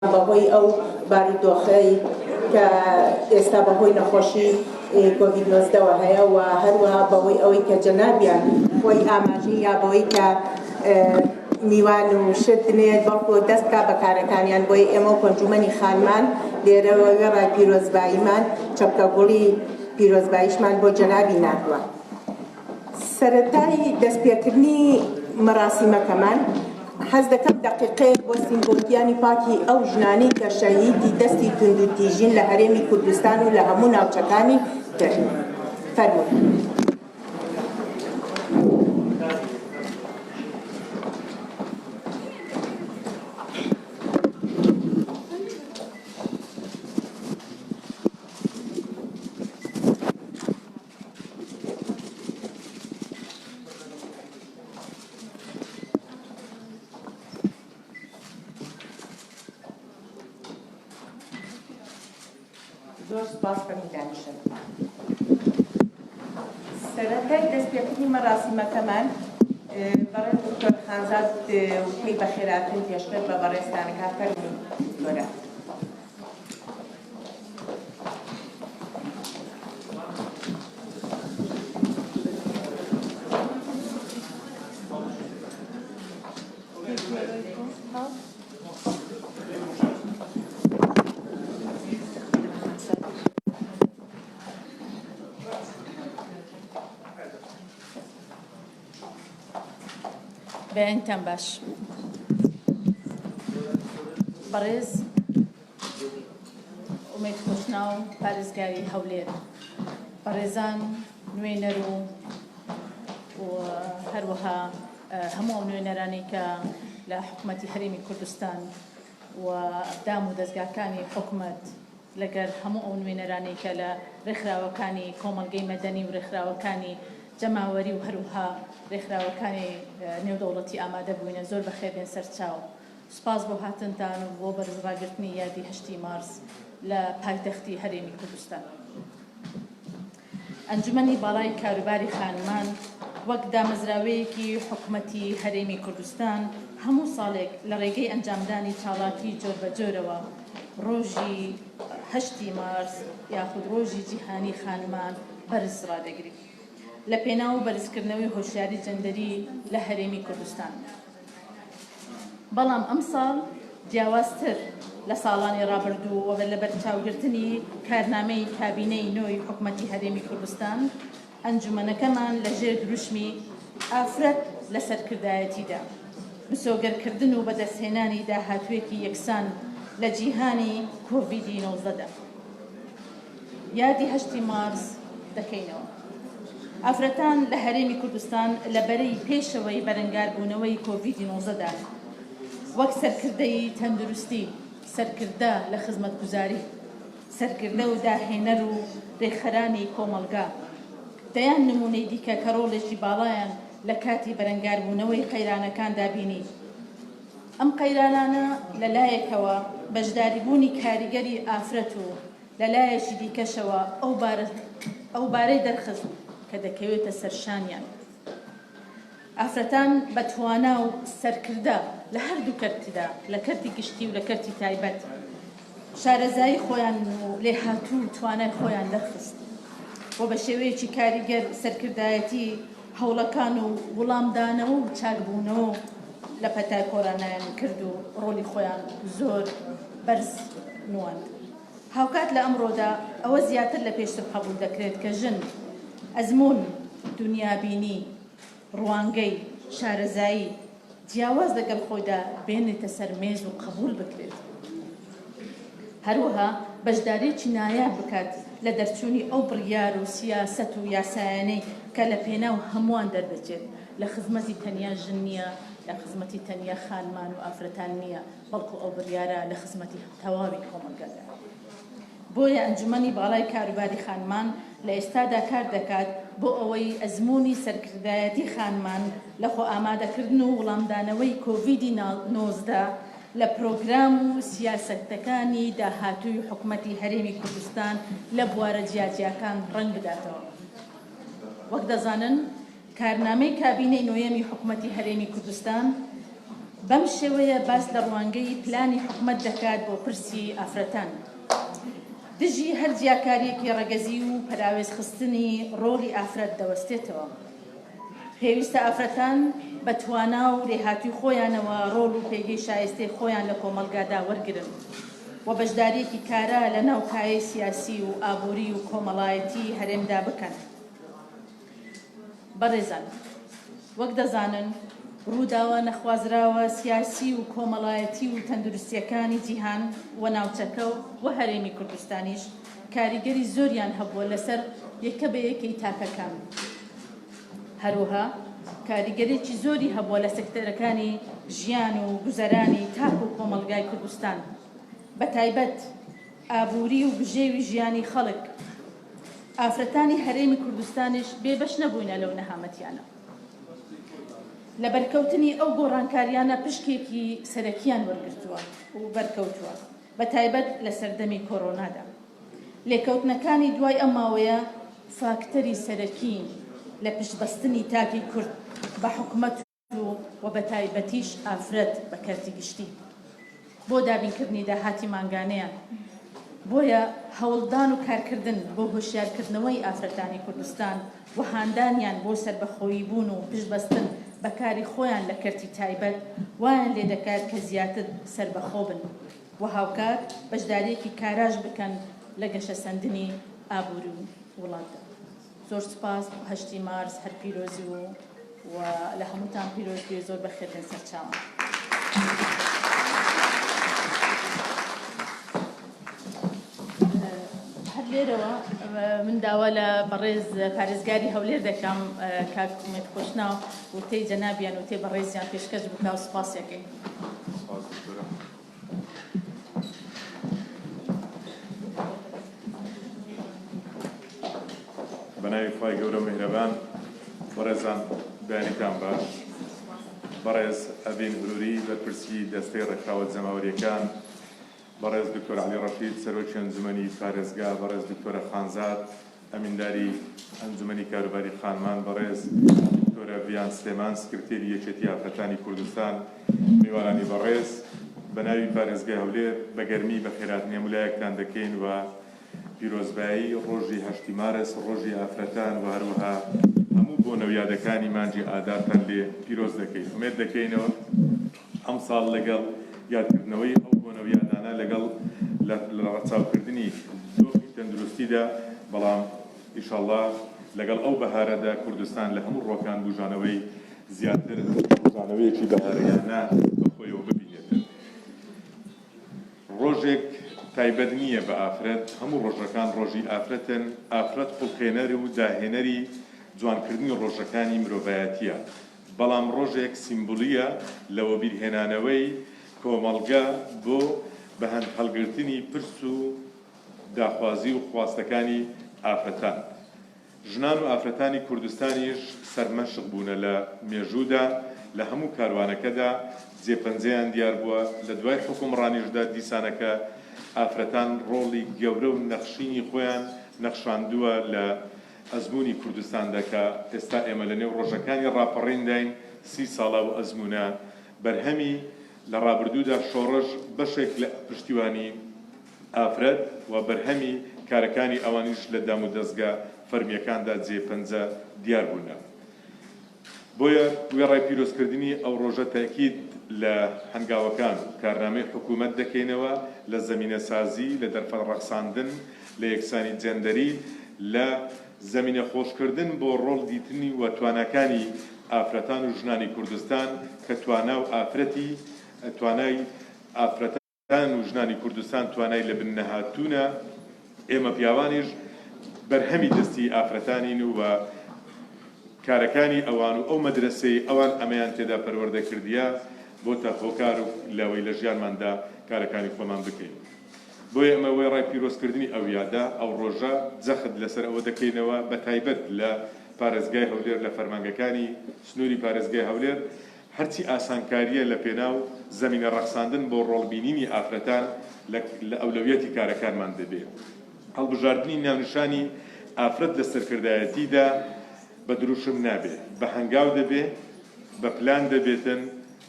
بەهۆی ئەو بارودۆخەی کە ئێستا بەهۆی نەخۆشی کۆڤید-19 هەیە و هەروەها بەهۆی ئەوەی کە جەنابیان خۆی ئاماژەی یا بەوەی کە میوان و شت دنێت بەڵکو دەستکا بەکارەکانیان بۆی ئێمە و پەنجومەنی خانمان لێرەوە وێڕای پیرۆزباییمان چەپکە گوڵی پیرۆزباییشمان بۆ جەنابی نردووە. سەرەتای دەستپێکردنی مەراسیمەکەمان حەز دەکەم دەقیقەیەک بۆ سیمبۆلیانی پاکی ئەو ژنانەی کە شەهیدی دەستی توندوتیژین لە هەرێمی کوردستان و لە هەموو ناوچەکانی تر. فەرمووی. زۆر سوپاس بە میدانیشن. سەرەتای دەستپێکردنی مەراسیمەکەمان بەڕێز دکتۆر خانزاد پێی بە خێراتن پێشتر بە بەڕێستانەکە فەرمووی زۆرە. بەیانتان باش. بەڕێز ئومێد خۆشناو پارێزگاری هەولێر، بەڕێزان نوێنەر و هەروەها هەموو نوێنەرانی کە لە حکوومەتی هەرێمی کوردستان و دام و دەستگاکانی حکوومەت لەگەر هەموو ئەو نوێنەرانی کە لە ڕێکخراوەکانی کۆمەلگەی مەدەنی و ڕێکخراوەکانی جەماوەری و هەروها ڕێکخراوەکانی نێودەوڵەتی ئامادە بووینە زۆر بەخێربێن سەرچاو. سوپاس بۆ هاتنتان و بۆ بەرزڕاگرتنی یادی 8 مارس لە پایتەختی هەرێمی کوردستان. ئەنجومەنی باڵای کاروباری خانمان وەک دامەزراوەیەکی حکوومەتی هەرێمی کوردستان هەموو ساڵێک لە ڕێگەی ئەنجامدانی چاڵاکی جۆر بە جۆرەوە ڕۆژی 8 مارس یاخود ڕۆژی جیهانی خانمان بەرز ڕادەگری لە پێناو بەرزکردنەوەی هۆشیاری جەندەری لە هەرێمی کوردستان. بەڵام ئەم ساڵ جیاوازتر لە ساڵانی ڕابردوو و لە بەرچاوگرتنی کارنامەی کابینەی نوێی حکوومەتی هەرێمی کوردستان ئەنجومەنەکەمان لەژێر دروشمی ئافرەت لە سەرکردایەتیدا مسۆگەرکردن و بەدەستهێنانی داهاتوێکی یەکسان لە جیهانی کۆڤیدی-19دا یادی 8 مارس دەکەینەوە. ئافرەتان لە هەرێمی کوردستان لە بەرەی پێشەوەی بەرەنگاربوونەوەی کۆڤیدی-19دا وەک سەرکردەی تەندروستی، سەرکردە لە خزمەتگوزاری، سەرکردە و داهێنەر و ڕێکخەرانی کۆمەلگا دەیان نمونەی دیکە کە ڕۆڵێکی باڵایان لە کاتی بەرەنگاربوونەوەی قەیرانەکاندا بینی. ئەم قەیرانانە لەلایەکەوە بەشداریبوونی کاریگەری ئافرەت و لەلایەکی دیکەشەوە ئەو بارەی دەرخست کە دەکەوێتە سەرشانیان. ئافرەتان بە توانا و سەرکردە لە هەردوو کەرتیدا، لە کەرتی گشتی و لە کەرتی تایبەت شارەزایی خۆیان و لێهاتوو توانای خۆیان دەرخست و بە شێوەیەکی کاریگەر سەرکردایەتی هەوڵەکان و وڵامدانەوە و چاکبوونەوە لە پەتای کۆرانایان کرد و ڕۆلی خۆیان زۆر بەرز نواند. هاوکات لە ئەمڕۆدا ئەوە زیاتر لە پێشتر قبول دەکرێت کە ژن ئەزمون، دنیابینی، ڕوانگەی، شارەزایی جیاواز لەگەڵ خۆیدا بێنێتە سەر مێز و قبول بکرێت. هەروەها بەشدارێکی نایاب بکات لە دەرچوونی ئەو بڕیار و سیاسەت و یاسایانەی کە لە پێناو هەمووان دەردەچێت لە خزمەتی تەنیا ژن نییە، لە خزمەتی تەنیا خانمان و ئافرەتان نییە، بەڵکو ئەو بڕیارە لە خزمەتی تەواوی کۆمەلگادا. بۆیە ئەنجومەنی باڵای کاروباری خانمان لە ئێستادا کار دەکات بۆ ئەوەی ئەزموونی سەرکردایەتی خانمان لە خۆ ئامادەکردن و وڵامدانەوەی کۆڤیدی-19 لە پرۆگرام و سیاسەتەکانی داهاتووی حکوومەتی هەرێمی کوردستان لە بوارە جیاجیاکان ڕەنگ بداتەوە. وەک دەزانن کارنامەی کابینەی نوێیەمی حکوومەتی هەرێمی کوردستان بەم شێوەیە باس لە ڕوانگەی پلانی حکوومەت دەکات بۆ پرسی ئافرەتان. دژی هەر جیاکاریەکی ڕەگەزی و پەراوێز خستنی ڕۆڵی ئافرەت دەوەستێتەوە. پێویستە ئافرەتان بە توانا و لێهاتووی خۆیانەوە ڕۆڵ و پێگەی شایستەی خۆیان لە کۆمەلگادا وەرگرن و بەشداریەکی کارا لە ناو پایەی سیاسی و ئابووری و کۆمەڵایەتی هەرێمدا بکەن. بەڕێزان، وەک دەزانن ڕووداوە نەخوازراوە سیاسی و کۆمەڵایەتی و تەندروستیەکانی جیهان و ناوچەکە و هەرێمی کوردستانیش کاریگەری زۆریان هەبووە لەسەر یەکە بە یەکەی تاکەکان. هەروەها کاریگەرێکی زۆری هەبووە لە سەکتەرەکانی ژیان و گوزەرانی تاک و کۆمەلگای کوردستان، بە تایبەت ئابووری و بژێوی ژیانی خەڵک. ئافرەتانی هەرێمی کوردستانیش بێبەش نەبووینە لەو نەهامەتیانە. لە بەرکەوتنی ئەو گۆڕانکاریانە پشکێکی سەرەکیان وەرگرتووە و بەرکەوتووە، بە تایبەت لە سەردەمی کۆڕۆنادا. لێکەوتنەکانی دوای ئەم ماوەیە فاکتەری سەرەکین لە پشتبەستنی تاکی کورد بە حکوومەت و بە تایبەتیش ئافرەت بە کەرتی گشتی بۆ دابینکردنی داهاتی مانگانەیان. بۆیە هەوڵدان و کارکردن بۆ هۆشیارکردنەوەی ئافرەتانی کوردستان و هاندانیان بۆ سەربەخۆیی بوون و پشتبەستن بە کاری خۆیان لە کەرتی تایبەت وایان لێ دەکات کە زیاتر سەربەخۆ بن و هاوکات بەشداریەکی کاراش بکەن لە گەشە سەندنی ئابووری وڵاتدا. زۆر سپاس. 8 مارس هەر پیرۆزی و لە هەمووتان پیرۆز بێ. زۆر بەخێرن سەرچاوە. هەر لێرەوە من داوا لە بەڕێز پارێزگاری هەولێر دەکەم کاک ئومێد خۆشناو و تێی جەنابیان و تێ بەڕێزیان پێشکەش بکا و سپاسیەکەی. بەناوی خوای گەورە میهرەبان، بەڕێزان بەیانیتان باش. بەڕێز ئەبین هروری بەرپرسی دەستەی ڕێکخراوە جەماوەریەکان، بەڕێز دکتۆر عەلی ڕەشید سەرۆکی ئەنجومەنی پارێزگا، بەڕێز دکتۆرە خانزاد ئەمینداری ئەنجومەنی کاروباری خانمان، بەڕێز دکتۆرە ڤیان سلێمان سکرتێری یەکێتی ئافرەتانی کوردستان، میوانانی بەڕێز، بەناوی پارێزگای هەولێر بە گەرمی بە خێراتنیە مولایەکتان دەکەین و پیرۆزبایی ڕۆژی 8 مارس ڕۆژی ئافرەتان و هەروەها هەموو بۆ نەویادەکانی مانجی ئادارتان لێ پیرۆز دەکەین. ئومێد دەکەینەوە ئەم ساڵ لەگەڵ یادکردنەوەی ئەو بۆ نەویادانە لەگەڵ لە ڕەچاوکردنی دۆخی تەندروستیدا، بەڵام ئیشەڵڵا لەگەڵ ئەو بەهارەدا کوردستان لە هەموو ڕۆکان بژانەوەی زیاتر بژانەوەیەکی بەهارەیانە بەخۆیەوە ببینێتن. ڕۆژێک تایبەت نییە بە ئافرەت، هەموو ڕۆژەکان ڕۆژی ئافرەتن. ئافرەت خوڵقێنەر و داهێنەری جوانکردنی ڕۆژەکانی مرۆڤایەتیە، بەڵام ڕۆژێک سیمبولیە لەوە بیرهێنانەوەی کۆمەڵگە بۆ بە هەڵگرتنی پرس و داخوازی و خواستەکانی ئافرەتان. ژنان و ئافرەتانی کوردستانیش سەرمەشق بوونە لە مێژوودا، لە هەموو کاروانەکەدا جێپەنجەیان دیار بووە. لە دوای حکومڕانیشدا دیسانەکە ئافرەتان ڕۆڵی گەورە و نەخشینی خۆیان نەخشاندووە لە ئەزمموی کوردستاندا کە ئێستا ئێمە لە نێو ڕۆژەکانی ڕاپەڕینداین. 30 ساڵە و ئەزممونە بەرهەمی لە ڕابردوودا شۆڕش بەشێک لە پشتیوانی ئافرەت و بەرهەمی کارەکانی ئەوانیش لە دام و دەستگا فەرمیەکاندا جێپەنجە دیار بوونە. بۆیە وێڕای پیرۆزکردنی ئەو ڕۆژە تاکید لە هەنگاوەکان کارنامەی حکوومەت دەکەینەوە لە زەمینە سازی، لە دەرفەت ڕەخساندن، لە یەکسانی جەندەری، لە زەمینە خۆشکردن بۆ ڕۆڵ دیتنی و توانەکانی ئافرەتان و ژنانی کوردستان کە توانای ئافرەتان و ژنانی کوردستان توانای لە بن نەهاتوونە. ئێمە پیاوانیش بەرهەمی دەستی ئافرەتانین و کارەکانی ئەوان و ئەو مەدرسەی ئەوان ئەمەیان تێدا پەروەردە کردیە بۆتە هۆکار و لەوەی لە ژیانماندا کارەکانی خۆمان بکەین. بۆیە ئەمە وێ ڕای پیرۆزکردنی ئەو یادا ئەو ڕۆژە جەخت لەسەر ئەوە دەکەینەوە بە تایبەت لە پارێزگای هەولێر، لە فەرمانگەکانی سنووری پارێزگای هەولێر هەرچی ئاسانکاریە لە پێناو زەمینە ڕەخساندن بۆ ڕۆڵبینینی ئافرەتان لە ئەولەویەتی کارەکانمان دەبێت. هەڵبژاردننی ناونیشانی ئافرەت لە سەرکردایەتیدا بە دروشم نابێت، بە هەنگاو دەبێت، بە پلان دەبێتن،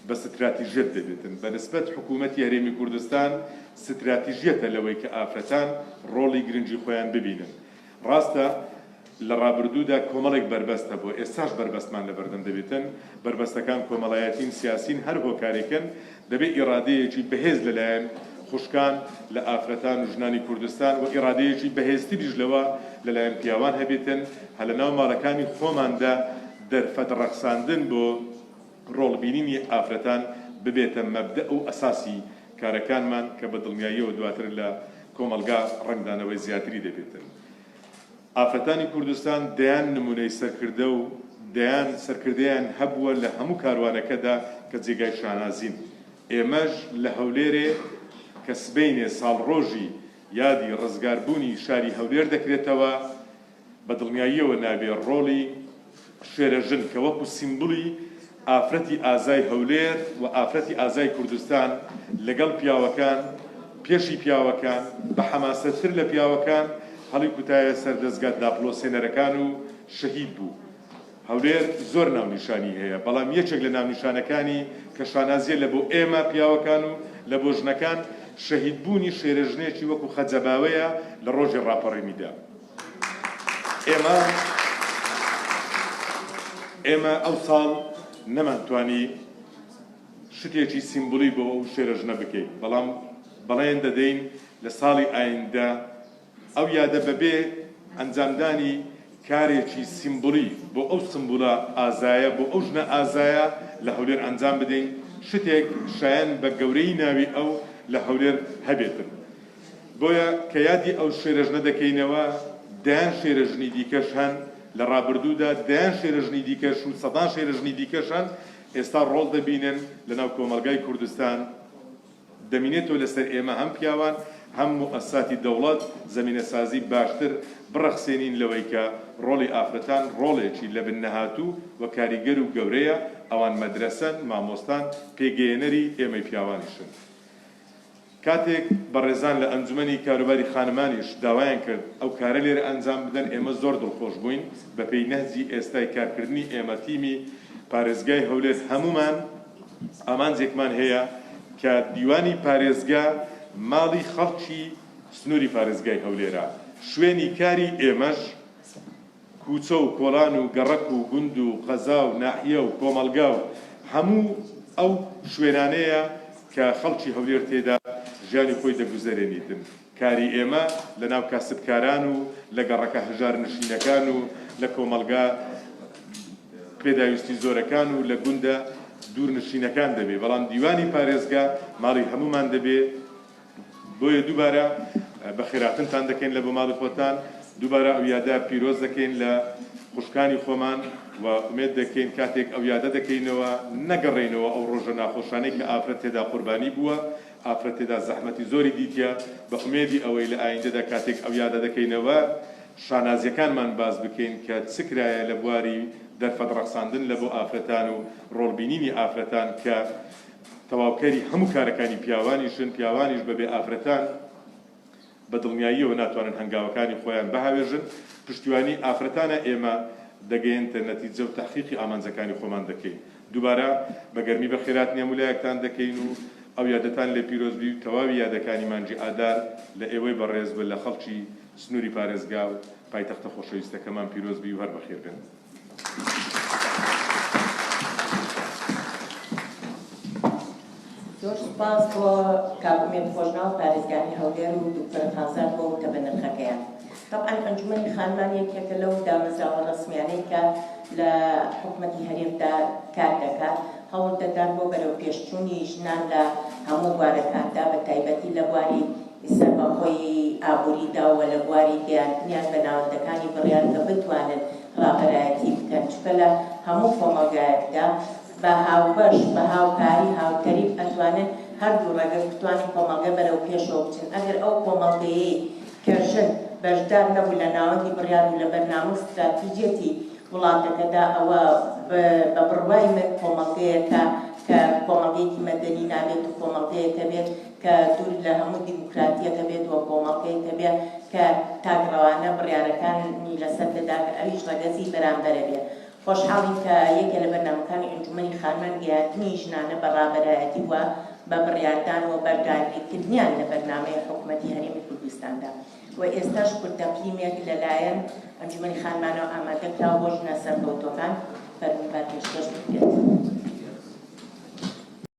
بە ستراتیژیەت دەبێتن بەنسبەت حکوومەتی هەرێمی کوردستان ستراتیژیەتە لەوەی کە ئافرەتان ڕۆڵی گرنگی خۆیان ببینن ڕاستە لە ڕابردوودا کۆمەڵێک بربەستە بۆ ئێستاش بربەستمان لە بەردەم دەبێتن بربەستەکان کۆمەڵایەتین سیاسین هەر هۆکارێکن دەبێت ئیرادەیەکی بەهێز لەلایەن خوشکان لە ئافرەتان و ژنانی کوردستان و ئیرادەیەکی بەهێزتریش لەوە لەلایەن پیاوان هەبێتن هە لە ناو ماڵەکانی خۆماندا دەرفەت ڕەخساندن بۆ ڕۆڵبینینی ئافرەتان ببێتە مەبدە و ئەساسی کارەکانمان کە بە دڵنیاییەوە دواتر لە کۆمەلگا ڕنگدانەوەی زیاتری دەبێتن ئافرەتانی کوردستان دەیان نمونەی سەرکردە و دەیان سەرکردەیان هەبووە لە هەموو کاروانەکەدا کە جێگای شانازین ئێمەش لە هەولێرێ کە سبەینێ ساڵڕۆژی یادی ڕزگاربوونی شاری هەولێر دەکرێتەوە بە دڵنیاییەوە نابێ ڕۆڵی شێرەژن کە وەکو سیمبولی ئافرەتی ئازای هەولێر و ئافرەتی ئازای کوردستان لەگەڵ پیاوەکان پێشی پیاوەکان بە حەماسەتر لە پیاوەکان هەڵی کوتایە سەردەستگا داپلۆسێنەرەکان و شەهید بوو هەولێر زۆر ناونیشانی هەیە بەڵام یەکێک لە ناونیشانەکانی کە شانازیە لە بۆ ئێمە پیاوەکان و لە بۆ ژنەکان شەهیدبوونی شێرەژنێکی وەکو خەجەباوەیە لە ڕۆژی ڕاپەڕێمیدا ئێمە ئەو ساڵ نەمانتوانی شتێکی سیمبولی بۆ ئەو شێرەژنە بکەین بەڵام بەڵێن دەدەین لە ساڵی ئایندا ئەو یادە بەبێ ئەنجامدانی کارێکی سیمبولی بۆ ئەو سمبولە ئازایە بۆ ئەو ژنە ئازایە لە هەولێر ئەنجام بدەین شتێک شایەن بە گەورەی ناوی ئەو لە هەولێر هەبێتن بۆیە کە یادی ئەو شێرەژنە دەکەینەوە دایان شێرەژنی دیکەش هەن لە ڕابردوودا دایان شێرەژنی دیکەش و سەدان شێرەژنی دیکەش هەن ئێستا ڕۆڵ دەبینن لە ناو کۆمەلگای کوردستان دەمینێتەوە لەسەر ئێمە هەم پیاوان هەم مؤسساتی دەوڵەت زەمینە سازی باشتر بڕەخسێنین لەوەی کە ڕۆڵی ئافرەتان ڕۆڵێکی لە بنەهاتوو و کاریگەر و گەورەیە ئەوان مەدرسەن مامۆستان پێگەیەنەری ئێمەی پیاوانیشن کاتێک بەڕێزان لە ئەنجومەنی کاروباری خانمانیش داوایان کرد ئەو کارە لێرە ئەنجام بدەن ئێمە زۆر دڵخۆش بووین بە پێی نەهجی ئێستای کارکردنی ئێمە تیمی پارێزگای هەولێر هەمومان ئامانجێکمان هەیە کە دیوانی پارێزگا ماڵی خەڵکی سنووری پارێزگای هەولێرە شوێنی کاری ئێمەش کوچە و کۆڵان و گەڕەک و گوند و قەزا و ناحیە و کۆمەلگا و هەموو ئەو شوێنانەیە کە خەڵکی هەولێر تێدا ژیانی خۆی دەگوزەرێنیتن کاری ئێمە لە ناو کاسبکاران و لە گەڕەکە هەژار نشینەکان و لە کۆمەلگا پێداویستی زۆرەکان و لە گوندە دوور نشینەکان دەبێ بەڵام دیوانی پارێزگا ماڵی هەمومان دەبێ بۆیە دووبارە بە خێراتنتان دەکەین لە بۆ ماڵی خۆتان دووبارە ئەو یادە پیرۆز دەکەین لە خوشکانی خۆمان و ئومێد دەکەین کاتێک ئەو یادە دەکەینەوە نەگەڕێینەوە ئەو ڕۆژە ناخۆشانەی کە ئافرەت تێدا قوربانی بووە ئافرەت تێدا زەحمەتی زۆری دیتە بە ئومێدی ئەوەی لە ئایندەدا کاتێک ئەو یادە دەکەینەوە شانازیەکانمان باز بکەین کە چ کرایە لە بواری دەرفەت ڕەخساندن لە بۆ ئافرەتان و ڕۆڵبینینی ئافرەتان کە تەواوکەری هەموو کارەکانی پیاوانیشن پیاوانیش بەبێ ئافرەتان بە دڵنیاییەوە ناتوانن هەنگاوەکانی خۆیان بەهاوێژن پشتیوانی ئافرەتانە ئێمە دەگەیەنتە نەتیجە و تەحقیقی ئامانجەکانی خۆمان دەکەین دووبارە بە گەرمی بە خێرات نێمولایەکتان دەکەین و ئەو یادەتان لێ پیرۆزبی و تەواوی یادەکانی مانجی ئادار لە ئێوەی بەڕێز بە لە خەڵکی سنووری پارێزگا و پایتەختە خۆشەویستەکەمان پیرۆزبی و هەر بەخێر بن. زۆر سوپاس بۆ کابوومێت خۆشناو پارێزگانی هەولێر و دکتۆر خانزاد بۆ وتە بە نرخەکەیان طبعا ئەنجومەنی خانمان یەکێکە لەو دامەزراوە ڕسمیانەی کە لە حکومەتی هەرێمدا کار دەکات هەوڵ دەدات بۆ بەرەو پێشچوونی ژنان لە هەموو بوارەکاندا بە تایبەتی لە بواری سەربەخۆی ئابووریدا و لە بواری گەیاندنیان بە ناوەندەکانی بڕیار کە بتوانن ڕابەرایەتی بکەن چکە لە هەموو کۆمەلگایەکدا بە هاوبەش بە هاوکاری هاوتەریب ئەتوانن هەردوو ڕێگە بتوانین کۆمەلگە بەرەو پێشەوە بچن ئەگەر ئەو کۆمەلگەیەی کە ژن بەشدار نەبوو لە ناوەندی بڕیار و لە بەرنامە استراتیجێتی وڵاتەکەدا ئەوە بە بڕوای من کۆمەلگەیەکە کە کۆمەلگەیەکی مەدەنی نابێت و کۆمەلگەیەکە بێت کە دوور لە هەموو دیموکراتیەکە بێت و کۆمەلگەیەکە بێت کە تاگڕەوانە بڕیارەکانی لەسەر دەدا کە ئەویش ڕەگەزی بەرامبەرە بێت خۆشحاڵین کە یەکێ لە بەرنامەکانی ئەنجومەنی خانمان گەیاندنی ژنانە بەڕابەرایەتی وە بە بڕیاردانەوە بەرداگیرکردنیان لە بەرنامەی حکوومەتی هەرێمی کوردستاندا و ئێستاش کوردەپلیمێک لەلایەن ئەنجومەنی خانمانەوە ئامادەکراوە بۆ ژنە سەرکەوتوەکان فەرموبار پێشکەش بکرێت.